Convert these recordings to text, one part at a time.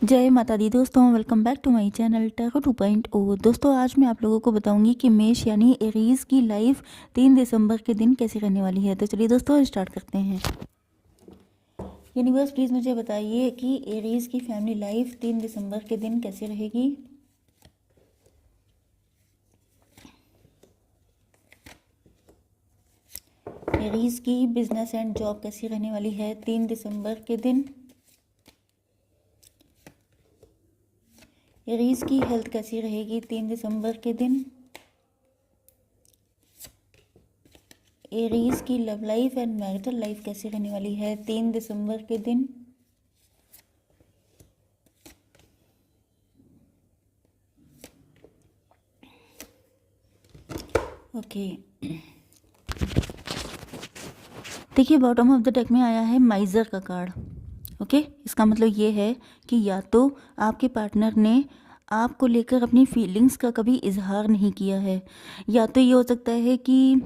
जय माता दी दोस्तों, welcome back to my channel tarot 2.0। दोस्तों आज मैं आप लोगों को बताऊंगी कि मेष यानी एरीज की लाइफ 3 दिसंबर के दिन कैसी रहने वाली है। तो चलिए दोस्तों स्टार्ट करते हैं। यूनिवर्स प्लीज़ मुझे बताइए कि एरीज की फैमिली लाइफ 3 दिसंबर के दिन कैसी रहेगी। एरीज की बिजनेस एंड जॉब कैसी रहने वाली है 3 दिसंबर के दिन। एरीज की हेल्थ कैसी रहेगी 3 दिसंबर के दिन। एरीज की love life and marital life कैसी रहने वाली है 3 दिसंबर के दिन। ओके देखिए, बॉटम ऑफ द डेक में आया है माइजर का कार्ड। ओके इसका मतलब ये है कि या तो आपके पार्टनर ने आपको लेकर अपनी फीलिंग्स का कभी इजहार नहीं किया है, या तो ये हो सकता है कि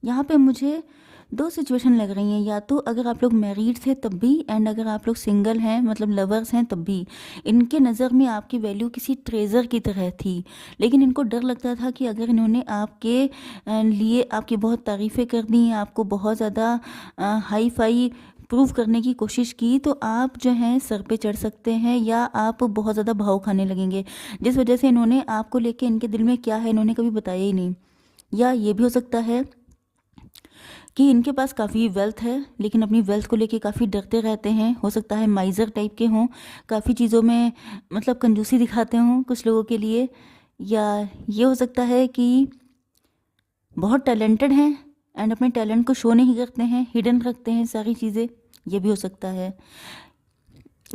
यहाँ पे मुझे दो सिचुएशन लग रही हैं। या तो अगर आप लोग मैरिड थे तब भी, एंड अगर आप लोग सिंगल हैं मतलब लवर्स हैं तब भी, इनके नज़र में आपकी वैल्यू किसी ट्रेजर की तरह थी। लेकिन इनको डर लगता था कि अगर इन्होंने आपके लिए आपकी बहुत तारीफ़ें कर दी, आपको बहुत ज़्यादा हाई फाई प्रूव करने की कोशिश की, तो आप जो हैं सर पे चढ़ सकते हैं या आप बहुत ज़्यादा भाव खाने लगेंगे, जिस वजह से इन्होंने आपको लेके इनके दिल में क्या है इन्होंने कभी बताया ही नहीं। या ये भी हो सकता है कि इनके पास काफ़ी वेल्थ है लेकिन अपनी वेल्थ को लेके काफ़ी डरते रहते हैं। हो सकता है माइजर टाइप के हों, काफ़ी चीज़ों में मतलब कंजूसी दिखाते हों कुछ लोगों के लिए। या ये हो सकता है कि बहुत टैलेंटेड हैं एंड अपने टैलेंट को शो नहीं करते हैं, हिडन रखते हैं सारी चीज़ें, ये भी हो सकता है।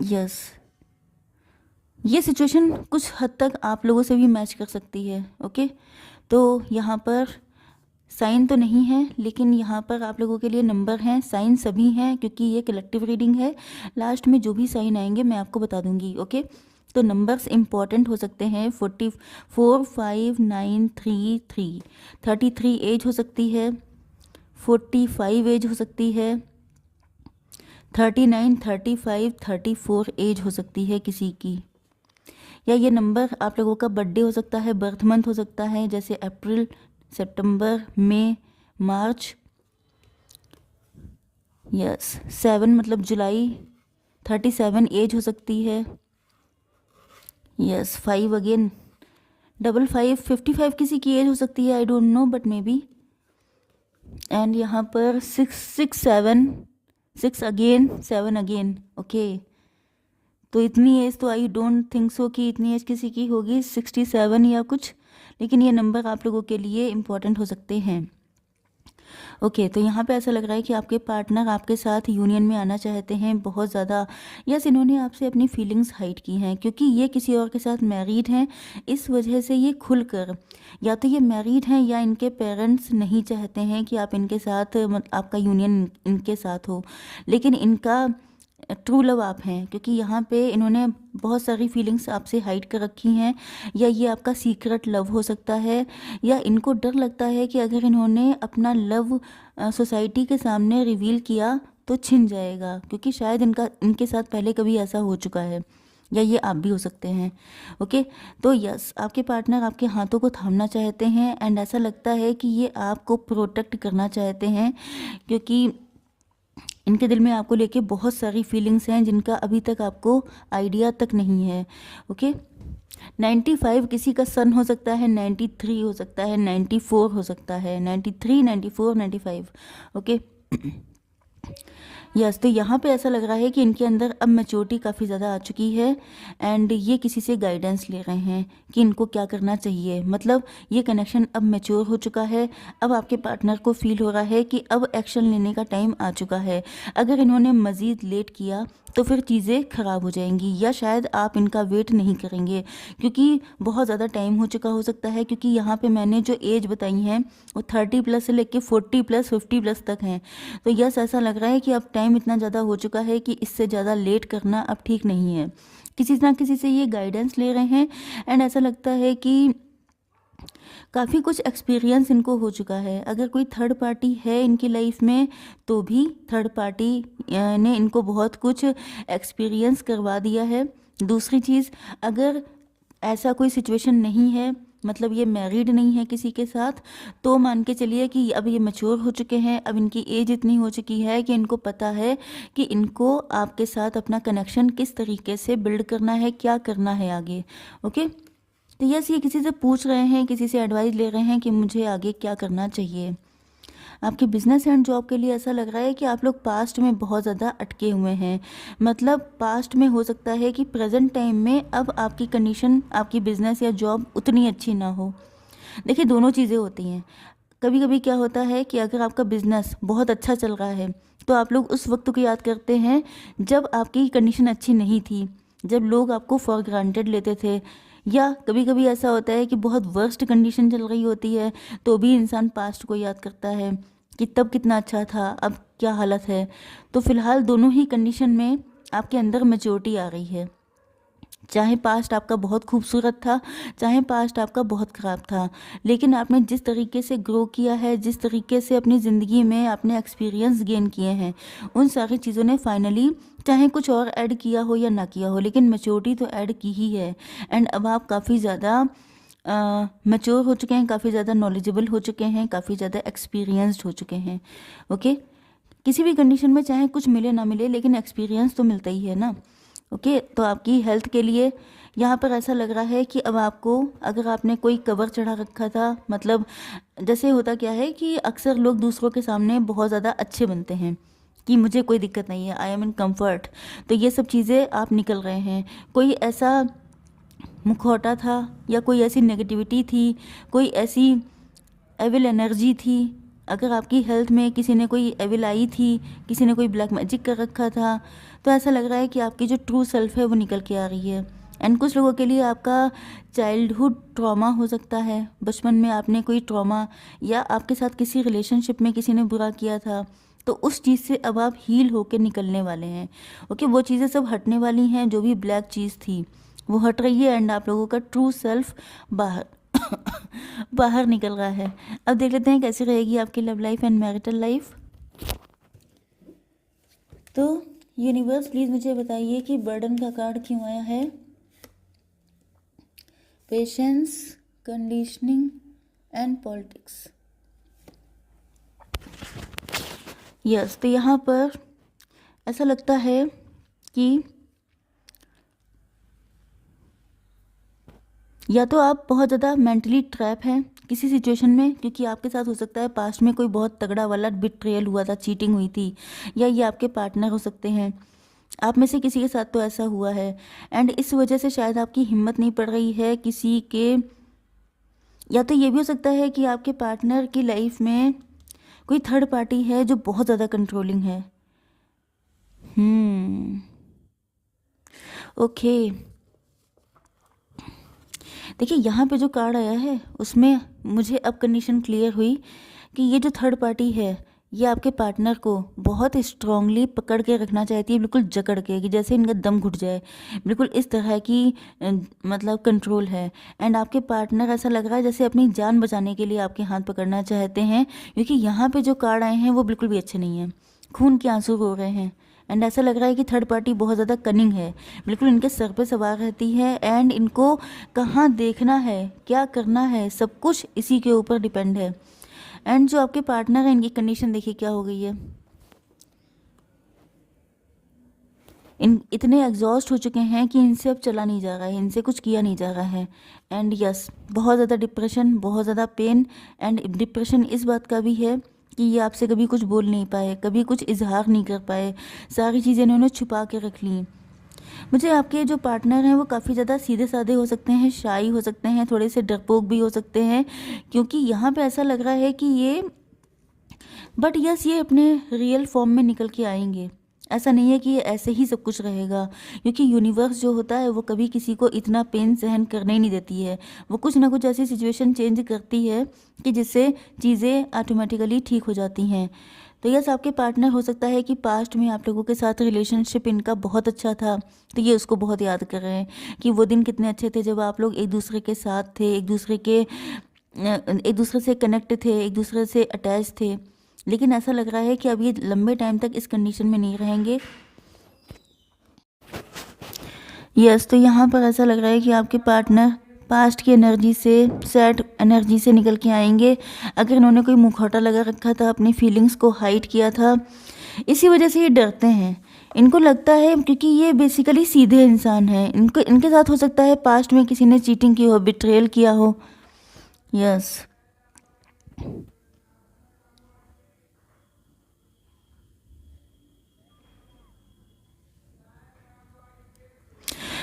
यस, ये सिचुएशन कुछ हद तक आप लोगों से भी मैच कर सकती है। ओके तो यहाँ पर साइन तो नहीं है, लेकिन यहाँ पर आप लोगों के लिए नंबर हैं, साइन सभी हैं क्योंकि ये कलेक्टिव रीडिंग है। लास्ट में जो भी साइन आएंगे मैं आपको बता दूंगी। ओके तो नंबर्स इम्पॉर्टेंट हो सकते हैं। 44, 5, 9, 3, 3, 33 एज हो सकती है, 45 एज हो सकती है, 39, 35, 34 एज हो सकती है किसी की। या ये नंबर आप लोगों का बर्थडे हो सकता है, बर्थ मंथ हो सकता है, जैसे अप्रैल, सितंबर, मई, मार्च। यस 7 मतलब जुलाई, 37 एज हो सकती है। यस 5 अगेन, 55, 55 किसी की एज हो सकती है, I don't know but may be. And यहाँ पर 6, 7, 6 अगेन, 7 अगेन। ओके तो इतनी एज तो आई डोंट थिंक सो कि इतनी एज किसी की होगी, 67 या कुछ, लेकिन ये नंबर आप लोगों के लिए इम्पोर्टेंट हो सकते हैं। ओके तो यहाँ पे ऐसा लग रहा है कि आपके पार्टनर आपके साथ यूनियन में आना चाहते हैं बहुत ज़्यादा। यस इन्होंने आपसे अपनी फीलिंग्स हाइड की हैं क्योंकि ये किसी और के साथ मैरिड हैं, इस वजह से ये खुलकर, या तो ये मैरिड हैं या इनके पेरेंट्स नहीं चाहते हैं कि आप इनके साथ आपका यूनियन इनके साथ हो, लेकिन इनका ट्रू लव आप हैं क्योंकि यहाँ पे इन्होंने बहुत सारी फीलिंग्स आपसे हाइड कर रखी हैं। या ये आपका सीक्रेट लव हो सकता है, या इनको डर लगता है कि अगर इन्होंने अपना लव सोसाइटी के सामने रिवील किया तो छिन जाएगा, क्योंकि शायद इनके साथ पहले कभी ऐसा हो चुका है, या ये आप भी हो सकते हैं। ओके तो यस आपके पार्टनर आपके हाथों को थामना चाहते हैं एंड ऐसा लगता है कि ये आपको प्रोटेक्ट करना चाहते हैं क्योंकि इनके दिल में आपको लेके बहुत सारी फीलिंग्स हैं जिनका अभी तक आपको आइडिया तक नहीं है। ओके 95 किसी का सन हो सकता है, 93 हो सकता है, 94 हो सकता है, 93, 94, 95। ओके यस तो यहाँ पे ऐसा लग रहा है कि इनके अंदर अब मैच्योरिटी काफ़ी ज़्यादा आ चुकी है एंड ये किसी से गाइडेंस ले रहे हैं कि इनको क्या करना चाहिए। मतलब ये कनेक्शन अब मैच्योर हो चुका है, अब आपके पार्टनर को फील हो रहा है कि अब एक्शन लेने का टाइम आ चुका है। अगर इन्होंने मज़ीद लेट किया तो फिर चीज़ें ख़राब हो जाएंगी, या शायद आप इनका वेट नहीं करेंगे क्योंकि बहुत ज़्यादा टाइम हो चुका हो सकता है। क्योंकि यहाँ पे मैंने जो एज बताई हैं वो 30+ से लेके 40+, 50+ तक हैं। तो यस ऐसा लग रहा है कि अब टाइम इतना ज़्यादा हो चुका है कि इससे ज़्यादा लेट करना अब ठीक नहीं है। किसी ना किसी से ये गाइडेंस ले रहे हैं एंड ऐसा लगता है कि काफ़ी कुछ एक्सपीरियंस इनको हो चुका है। अगर कोई थर्ड पार्टी है इनकी लाइफ में तो भी थर्ड पार्टी ने इनको बहुत कुछ एक्सपीरियंस करवा दिया है। दूसरी चीज़, अगर ऐसा कोई सिचुएशन नहीं है, मतलब ये मैरिड नहीं है किसी के साथ, तो मान के चलिए कि अब ये मैच्योर हो चुके हैं, अब इनकी एज इतनी हो चुकी है कि इनको पता है कि इनको आपके साथ अपना कनेक्शन किस तरीके से बिल्ड करना है, क्या करना है आगे। ओके, तो यस, ये किसी से पूछ रहे हैं, किसी से एडवाइस ले रहे हैं कि मुझे आगे क्या करना चाहिए। आपके बिजनेस एंड जॉब के लिए ऐसा लग रहा है कि आप लोग पास्ट में बहुत ज़्यादा अटके हुए हैं। मतलब पास्ट में हो सकता है कि प्रेजेंट टाइम में अब आपकी कंडीशन, आपकी बिजनेस या जॉब उतनी अच्छी ना हो। देखिए, दोनों चीज़ें होती हैं। कभी कभी क्या होता है कि अगर आपका बिजनेस बहुत अच्छा चल रहा है तो आप लोग उस वक्त को याद करते हैं जब आपकी कंडीशन अच्छी नहीं थी, जब लोग आपको फॉर ग्रांटेड लेते थे। या कभी कभी ऐसा होता है कि बहुत वर्स्ट कंडीशन चल रही होती है तो भी इंसान पास्ट को याद करता है कि तब कितना अच्छा था, अब क्या हालत है। तो फिलहाल दोनों ही कंडीशन में आपके अंदर मैच्योरिटी आ रही है। चाहे पास्ट आपका बहुत खूबसूरत था, चाहे पास्ट आपका बहुत ख़राब था, लेकिन आपने जिस तरीके से ग्रो किया है, जिस तरीके से अपनी ज़िंदगी में आपने एक्सपीरियंस गेन किए हैं, उन सारी चीज़ों ने फाइनली, चाहे कुछ और ऐड किया हो या ना किया हो, लेकिन मैच्योरिटी तो ऐड की ही है। एंड अब आप काफ़ी ज़्यादा मैच्योर हो चुके हैं, काफ़ी ज़्यादा नॉलेजेबल हो चुके हैं, काफ़ी ज़्यादा एक्सपीरियंस्ड हो चुके हैं। ओके, किसी भी कंडीशन में चाहे कुछ मिले ना मिले, लेकिन एक्सपीरियंस तो मिलता ही है ना। ओके, तो आपकी हेल्थ के लिए यहाँ पर ऐसा लग रहा है कि अब आपको, अगर आपने कोई कवर चढ़ा रखा था, मतलब जैसे होता क्या है कि अक्सर लोग दूसरों के सामने बहुत ज़्यादा अच्छे बनते हैं कि मुझे कोई दिक्कत नहीं है, आई एम इन कम्फर्ट, तो ये सब चीज़ें आप निकल रहे हैं। कोई ऐसा मुखौटा था या कोई ऐसी नेगेटिविटी थी, कोई ऐसी एविल एनर्जी थी, अगर आपकी हेल्थ में किसी ने कोई एविल आई थी, किसी ने कोई ब्लैक मैजिक कर रखा था, तो ऐसा लग रहा है कि आपकी जो ट्रू सेल्फ है वो निकल के आ रही है। एंड कुछ लोगों के लिए आपका चाइल्डहुड ट्रॉमा हो सकता है, बचपन में आपने कोई ट्रॉमा, या आपके साथ किसी रिलेशनशिप में किसी ने बुरा किया था, तो उस चीज़ से अब आप हील होकर निकलने वाले हैं। ओके, वो चीज़ें सब हटने वाली हैं, जो भी ब्लैक चीज़ थी वो हट रही है, एंड आप लोगों का ट्रू सेल्फ बाहर बाहर निकल रहा है। अब देख लेते हैं कैसी रहेगी आपकी love life and marital life. तो यूनिवर्स प्लीज़ मुझे बताइए कि बर्डन का कार्ड क्यों आया है। Patience, conditioning and politics. Yes, तो यहाँ पर ऐसा लगता है कि या तो आप बहुत ज़्यादा मेंटली ट्रैप हैं किसी सिचुएशन में, क्योंकि आपके साथ हो सकता है पास्ट में कोई बहुत तगड़ा वाला बिट्रेयल हुआ था, चीटिंग हुई थी, या ये आपके पार्टनर हो सकते हैं, आप में से किसी के साथ तो ऐसा हुआ है। एंड इस वजह से शायद आपकी हिम्मत नहीं पड़ रही है किसी के, या तो ये भी हो सकता है कि आपके पार्टनर की लाइफ में कोई थर्ड पार्टी है जो बहुत ज़्यादा कंट्रोलिंग है। ओके, देखिए यहाँ पे जो कार्ड आया है उसमें मुझे अब कंडीशन क्लियर हुई कि ये जो थर्ड पार्टी है ये आपके पार्टनर को बहुत स्ट्रांगली पकड़ के रखना चाहती है, बिल्कुल जकड़ के, कि जैसे इनका दम घुट जाए, बिल्कुल इस तरह की मतलब कंट्रोल है। एंड आपके पार्टनर ऐसा लग रहा है जैसे अपनी जान बचाने के लिए आपके हाथ पकड़ना चाहते हैं, क्योंकि यहाँ पे जो कार्ड आए हैं वो बिल्कुल भी अच्छे नहीं हैं, खून के आंसू रो रहे हैं। एंड ऐसा लग रहा है कि थर्ड पार्टी बहुत ज़्यादा कनिंग है, बिल्कुल इनके सर पे सवार रहती है, एंड इनको कहाँ देखना है, क्या करना है, सब कुछ इसी के ऊपर डिपेंड है। एंड जो आपके पार्टनर है इनकी कंडीशन देखिए क्या हो गई है। इन इतने एग्जॉस्ट हो चुके हैं कि इनसे अब चला नहीं जा रहा है, इनसे कुछ किया नहीं जा रहा है। एंड यस, बहुत ज़्यादा डिप्रेशन, बहुत ज़्यादा पेन। एंड डिप्रेशन इस बात का भी है कि ये आपसे कभी कुछ बोल नहीं पाए, कभी कुछ इजहार नहीं कर पाए, सारी चीज़ें इन्होंने छुपा के रख ली। मुझे आपके जो पार्टनर हैं वो काफ़ी ज़्यादा सीधे साधे हो सकते हैं, शाई हो सकते हैं, थोड़े से डरपोक भी हो सकते हैं, क्योंकि यहाँ पे ऐसा लग रहा है कि ये, बट यस, ये अपने रियल फॉर्म में निकल के आएंगे। ऐसा नहीं है कि ये ऐसे ही सब कुछ रहेगा, क्योंकि यूनिवर्स जो होता है वो कभी किसी को इतना पेन सहन करने ही नहीं देती है, वो कुछ ना कुछ ऐसी सिचुएशन चेंज करती है कि जिससे चीज़ें ऑटोमेटिकली ठीक हो जाती हैं। तो यस, आपके पार्टनर हो सकता है कि पास्ट में आप लोगों के साथ रिलेशनशिप इनका बहुत अच्छा था, तो ये उसको बहुत याद कर रहे हैं कि वो दिन कितने अच्छे थे जब आप लोग एक दूसरे के साथ थे, एक दूसरे से कनेक्ट थे, एक दूसरे से अटैच थे। लेकिन ऐसा लग रहा है कि अब ये लंबे टाइम तक इस कंडीशन में नहीं रहेंगे। यस, तो यहाँ पर ऐसा लग रहा है कि आपके पार्टनर पास्ट की एनर्जी से, सैड एनर्जी से निकल के आएंगे। अगर इन्होंने कोई मुखौटा लगा रखा था, अपनी फीलिंग्स को हाइड किया था, इसी वजह से ये डरते हैं। इनको लगता है, क्योंकि ये बेसिकली सीधे इंसान हैं, इनको इनके साथ हो सकता है पास्ट में किसी ने चीटिंग की हो, बिट्रेयल किया हो। यस,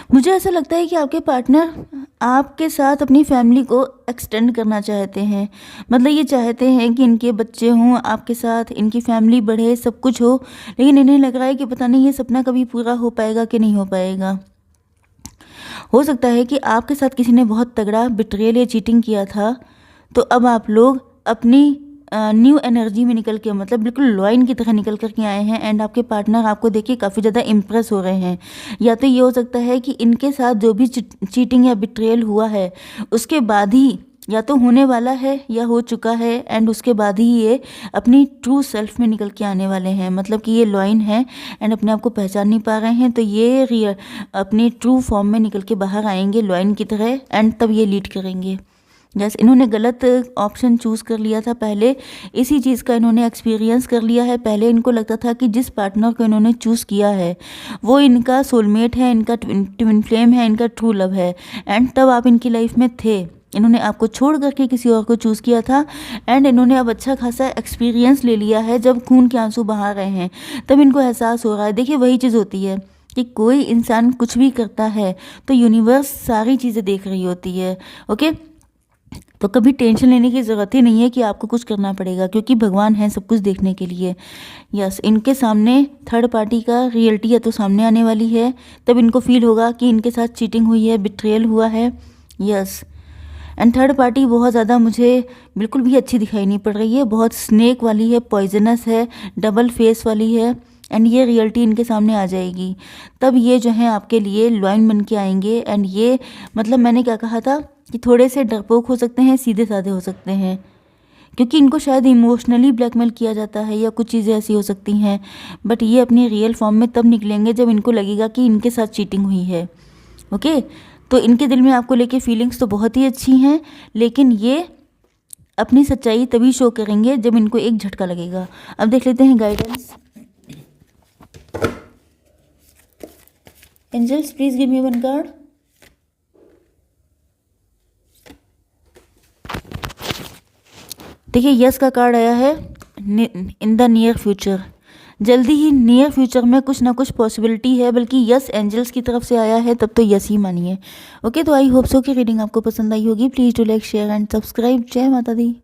मुझे ऐसा लगता है कि आपके पार्टनर आपके साथ अपनी फैमिली को एक्सटेंड करना चाहते हैं। मतलब ये चाहते हैं कि इनके बच्चे हों आपके साथ, इनकी फैमिली बढ़े, सब कुछ हो, लेकिन इन्हें लग रहा है कि पता नहीं ये सपना कभी पूरा हो पाएगा कि नहीं हो पाएगा। हो सकता है कि आपके साथ किसी ने बहुत तगड़ा बिट्रेयल या चीटिंग किया था, तो अब आप लोग अपनी न्यू एनर्जी में निकल के, मतलब बिल्कुल लॉइन की तरह निकल कर के आए हैं, एंड आपके पार्टनर आपको देख के काफ़ी ज़्यादा इम्प्रेस हो रहे हैं। या तो ये हो सकता है कि इनके साथ जो भी चीटिंग या बिट्रेयल हुआ है, उसके बाद ही, या तो होने वाला है या हो चुका है, एंड उसके बाद ही ये अपनी ट्रू सेल्फ में निकल के आने वाले हैं। मतलब कि ये लॉइन है एंड अपने आप को पहचान नहीं पा रहे हैं, तो ये रियल अपनी ट्रू फॉर्म में निकल के बाहर आएंगे लॉइन की तरह, एंड तब ये लीड करेंगे। जैसे इन्होंने गलत ऑप्शन चूज़ कर लिया था पहले, इसी चीज़ का इन्होंने एक्सपीरियंस कर लिया है। पहले इनको लगता था कि जिस पार्टनर को इन्होंने चूज़ किया है वो इनका सोलमेट है, इनका ट्विन फ्लेम है, इनका ट्रू लव है, एंड तब आप इनकी लाइफ में थे। इन्होंने आपको छोड़ करके किसी और को चूज़ किया था, एंड इन्होंने अब अच्छा खासा एक्सपीरियंस ले लिया है। जब खून के आंसू बहा रहे हैं तब इनको एहसास हो रहा है। देखिए, वही चीज़ होती है कि कोई इंसान कुछ भी करता है तो यूनिवर्स सारी चीज़ें देख रही होती है। ओके, तो कभी टेंशन लेने की ज़रूरत ही नहीं है कि आपको कुछ करना पड़ेगा, क्योंकि भगवान है सब कुछ देखने के लिए। यस, इनके सामने थर्ड पार्टी का रियलिटी या तो सामने आने वाली है, तब इनको फील होगा कि इनके साथ चीटिंग हुई है, बिट्रेयल हुआ है। यस, एंड थर्ड पार्टी बहुत ज़्यादा मुझे बिल्कुल भी अच्छी दिखाई नहीं पड़ रही है। बहुत स्नेक वाली है, पॉइजनस है, डबल फेस वाली है, एंड ये रियलिटी इनके सामने आ जाएगी। तब ये जो है आपके लिए लॉइन बन के आएंगे। एंड ये, मतलब मैंने क्या कहा था कि थोड़े से डरपोक हो सकते हैं, सीधे साधे हो सकते हैं, क्योंकि इनको शायद इमोशनली ब्लैकमेल किया जाता है या कुछ चीज़ें ऐसी हो सकती हैं। बट ये अपनी रियल फॉर्म में तब निकलेंगे जब इनको लगेगा कि इनके साथ चीटिंग हुई है। ओके, तो इनके दिल में आपको लेके फीलिंग्स तो बहुत ही अच्छी हैं, लेकिन ये अपनी सच्चाई तभी शो करेंगे जब इनको एक झटका लगेगा। अब देख लेते हैं guidance. Angels, please give me one card. देखिए, यस का कार्ड आया है, इन द नियर फ्यूचर। जल्दी ही नियर फ्यूचर में कुछ ना कुछ पॉसिबिलिटी है, बल्कि यस एंजल्स की तरफ से आया है, तब तो यस ही मानिए। ओके, तो आई होप सो कि रीडिंग आपको पसंद आई होगी। Please do like, share and subscribe. जय माता दी।